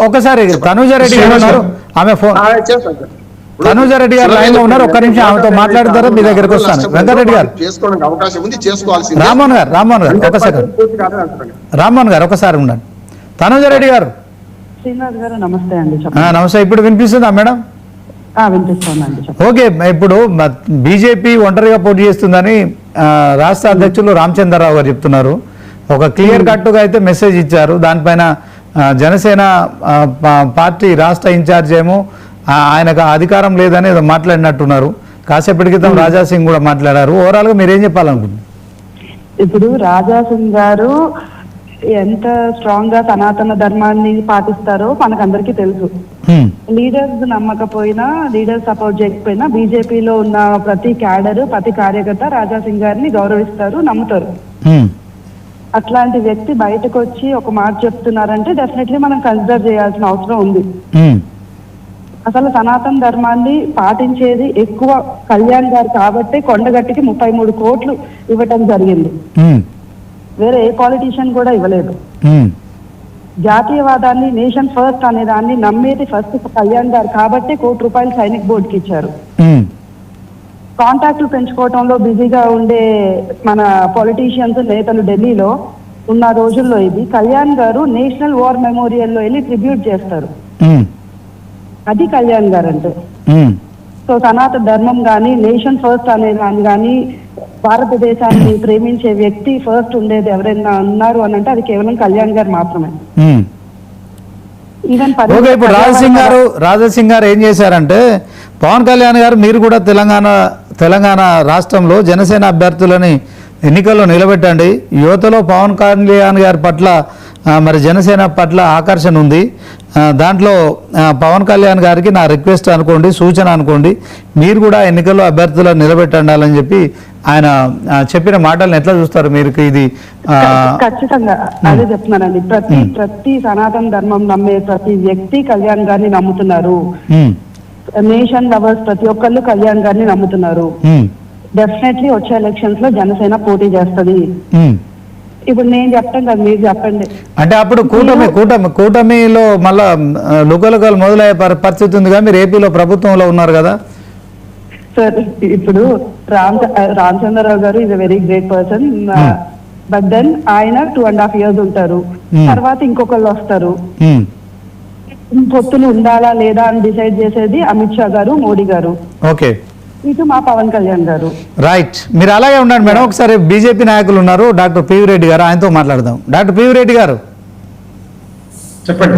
ఒకసారి తనూజారెడ్డి గారు ఉన్నారు, ఆమె ఫోన్ తనూజారెడ్డి గారు లైన్ లో ఉన్నారు, ఒక్క నిమిషం ఆమెతో మాట్లాడతారా? మీ దగ్గరకు వస్తాను. వెంకటరెడ్డి గారు, రామ్మోహన్ గారు ఒకసారి, రామ్మోహన్ గారు ఒకసారి ఉండండి. తనూజారెడ్డి గారు, నమస్తే అండి. నమస్తే. ఇప్పుడు వినిపిస్తుందా మేడం? వినిపిస్తుందండి. ఓకే, ఇప్పుడు బీజేపీ ఒంటరిగా పోటీ చేస్తుందని రాష్ట్ర అధ్యక్షులు రామచంద్రరావు గారు చెప్తున్నారు. ఒక క్లియర్ కట్గా అయితే మెసేజ్ ఇచ్చారు. దానిపైన జనసేన పార్టీ రాష్ట్ర ఇన్ఛార్జ్ ఏమో ఆయనకు అధికారం లేదని ఏదో మాట్లాడినట్టున్నారు. కాసేపటి క్రితం రాజాసింగ్ కూడా మాట్లాడారు. ఓవరాల్ గా మీరేం చెప్పాలనుకుంటున్నారు? ఇప్పుడు రాజాసింగ్ గారు ఎంత స్ట్రాంగ్ గా సనాతన ధర్మాన్ని పాటిస్తారో మనకందరికీ తెలుసు. లీడర్స్ నమ్మకపోయినా, లీడర్స్ సపోర్ట్ చేయకపోయినా బీజేపీలో ఉన్న ప్రతి క్యాడర్, ప్రతి కార్యకర్త రాజాసింగ్ గారిని గౌరవిస్తారు, నమ్ముతారు. అట్లాంటి వ్యక్తి బయటకు వచ్చి ఒక మాట చెప్తున్నారంటే డెఫినెట్లీ మనం కన్సిడర్ చేయాల్సిన అవసరం ఉంది. అసలు సనాతన ధర్మాన్ని పాటించేది ఎక్కువ కళ్యాణ్ గారు కాబట్టి కొండగట్టికి 33 కోట్లు ఇవ్వటం జరిగింది. వేరే ఏ పాలిటీషియన్ కూడా ఇవ్వలేదు. జాతీయవాదాన్ని, నేషన్ ఫస్ట్ అనే దాన్ని నమ్మేది ఫస్ట్ కళ్యాణ్ గారు కాబట్టి ₹1 కోటి సైనిక్ బోర్డుకి ఇచ్చారు. కాంటాక్ట్లు పెంచుకోవటంలో బిజీగా ఉండే మన పొలిటీషియన్స్, నేతలు ఢిల్లీలో ఉన్న రోజుల్లో ఇది కళ్యాణ్ గారు నేషనల్ వార్ మెమోరియల్లో వెళ్ళి ట్రిబ్యూట్ చేస్తారు. అది కళ్యాణ్ గారు అంటే. సో సనాతన ధర్మం కానీ, నేషన్ ఫస్ట్ అనే దాన్ని కానీ, భారతదేశాన్ని ప్రేమించే వ్యక్తి ఫస్ట్ ఉండేది ఎవరైనా ఉన్నారు అని అంటే అది కేవలం కళ్యాణ్ గారు మాత్రమే. ఈవెన్ ఇప్పుడు రాజాసింగ్ గారు ఏం చేశారంటే, పవన్ కళ్యాణ్ గారు మీరు కూడా తెలంగాణ రాష్ట్రంలో జనసేన అభ్యర్థులని ఎన్నికల్లో నిలబెట్టండి, యువతలో పవన్ కళ్యాణ్ గారి పట్ల మరి జనసేన పట్ల ఆకర్షణ ఉంది, దాంట్లో పవన్ కళ్యాణ్ గారికి నా రిక్వెస్ట్ అనుకోండి, సూచన అనుకోండి, మీరు కూడా ఎన్నికల్లో అభ్యర్థులను నిలబెట్టండాలని చెప్పి ఆయన చెప్పిన మాటలను ఎట్లా చూస్తారు మీరు? ఇది ఖచ్చితంగా అదే చెప్తున్నానండి. ప్రతి సనాతన ధర్మం నమ్మే ప్రతి వ్యక్తి కళ్యాణ్ గారిని నమ్ముతున్నారు. నేషన్ లవర్స్ ప్రతి ఒక్కళ్ళు కళ్యాణ్ గారిని నమ్ముతున్నారు. డెఫినెట్లీ వచ్చే ఎలక్షన్స్ లో జనసేన పోటీ చేస్తుంది. ఇప్పుడు నేను చెప్తాను కదా, మీరు చెప్పండి. అంటే అప్పుడు కూటమిలో మళ్ళా లుకలుకలు మొదలయ్యే పరిస్థితి ఉందిగా, మీరు ఏపీలో ప్రభుత్వంలో ఉన్నారు కదా సార్. ఇప్పుడు రామచంద్రరావు గారు is a very great person, but then ఆయన 2.5 years ఉంటారు, తర్వాత ఇంకొకళ్ళు వస్తారు. పొత్తులు ఉండాలా లేదా అని డిసైడ్ చేసేది అమిత్ షా గారు, మోడీ గారు. ఓకే, ఇటు మా పవన్ కళ్యాణ్ గారు. రైట్, మీరు అలాగే ఉండండి మేడం. ఒకసారి బీజేపీ నాయకులు ఉన్నారు, డాక్టర్ పివి రెడ్డి గారు, ఆయనతో మాట్లాడదాం. డాక్టర్ పివి రెడ్డి గారు చెప్పండి.